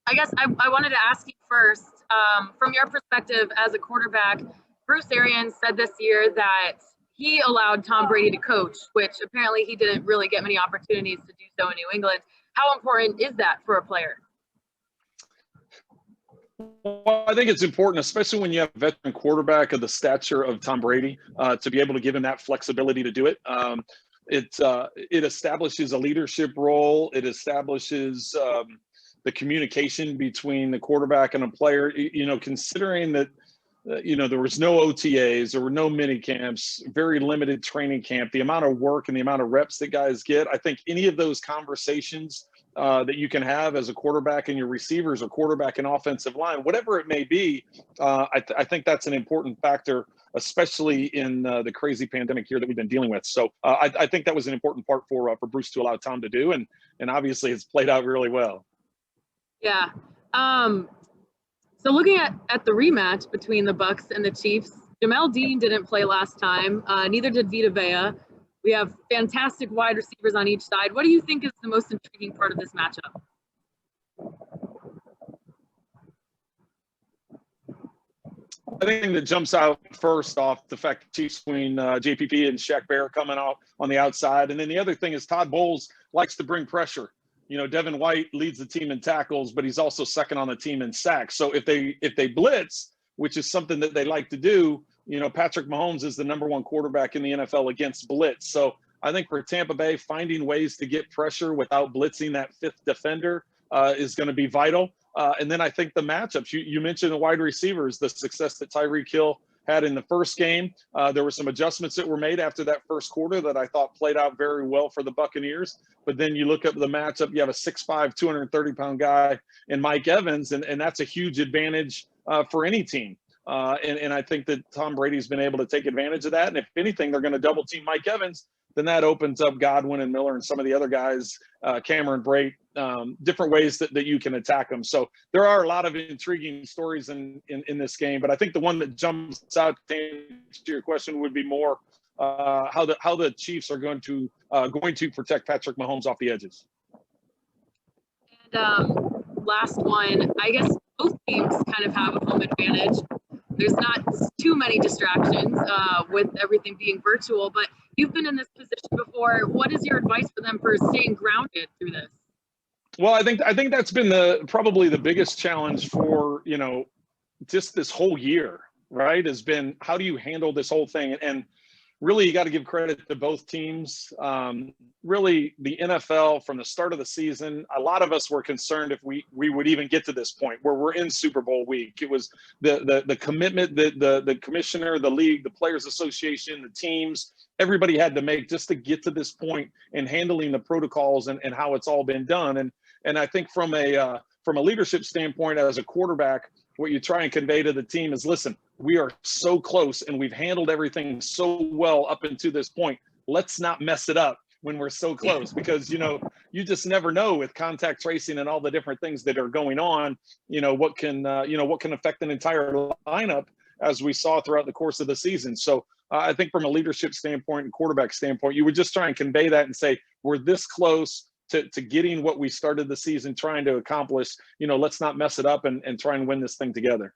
I guess I wanted to ask you first, from your perspective as a quarterback, Bruce Arians said this year that he allowed Tom Brady to coach, which apparently he didn't really get many opportunities to do so in New England. How important is that for a player? Well, I think it's important, especially when you have a veteran quarterback of the stature of Tom Brady, to be able to give him that flexibility to do it. It establishes a leadership role. It establishes the communication between the quarterback and a player. Considering that, there was no OTAs, there were no mini camps, very limited training camp, the amount of work and the amount of reps that guys get. I think any of those conversations that you can have as a quarterback and your receivers or quarterback and offensive line, whatever it may be, I think that's an important factor, especially in the crazy pandemic year that we've been dealing with. So I think that was an important part for Bruce to allow Tom to do, and obviously it's played out really well. Yeah. So looking at the rematch between the Bucs and the Chiefs, Jamel Dean didn't play last time. Neither did Vita Vea. We have fantastic wide receivers on each side. What do you think is the most intriguing part of this matchup? I think that jumps out first off the fact that Chiefs between JPP and Shaq Barrett coming out on the outside. And then the other thing is Todd Bowles likes to bring pressure. Devin White leads the team in tackles, but he's also second on the team in sacks. So if they blitz, which is something that they like to do, Patrick Mahomes is the number one quarterback in the NFL against blitz. So I think for Tampa Bay, finding ways to get pressure without blitzing that fifth defender is going to be vital. And then I think the matchups, you mentioned the wide receivers, the success that Tyreek Hill had in the first game. There were some adjustments that were made after that first quarter that I thought played out very well for the Buccaneers. But then you look at the matchup, you have a 6'5", 230-pound guy in Mike Evans, and that's a huge advantage for any team. And I think that Tom Brady's been able to take advantage of that. And if anything, they're going to double team Mike Evans, then that opens up Godwin and Miller and some of the other guys, Cameron Brate, different ways that you can attack them. So there are a lot of intriguing stories in this game. But I think the one that jumps out to answer your question would be more how the Chiefs are going to protect Patrick Mahomes off the edges. And last one, I guess both teams kind of have a home advantage. There's not too many distractions with everything being virtual, but you've been in this position before. What is your advice for them for staying grounded through this? Well, I think that's been probably the biggest challenge for, just this whole year, right? Has been, how do you handle this whole thing? And really, you got to give credit to both teams. Really, the NFL from the start of the season, a lot of us were concerned if we would even get to this point where we're in Super Bowl week. It was the commitment that the commissioner, the league, the Players Association, the teams, everybody had to make just to get to this point in handling the protocols and how it's all been done. And I think from a leadership standpoint as a quarterback, what you try and convey to the team is, listen, we are so close and we've handled everything so well up until this point. Let's not mess it up when we're so close, because, you just never know with contact tracing and all the different things that are going on, what can affect an entire lineup, as we saw throughout the course of the season. So I think from a leadership standpoint and quarterback standpoint, you would just try and convey that and say, we're this close to getting what we started the season trying to accomplish. Let's not mess it up and try and win this thing together.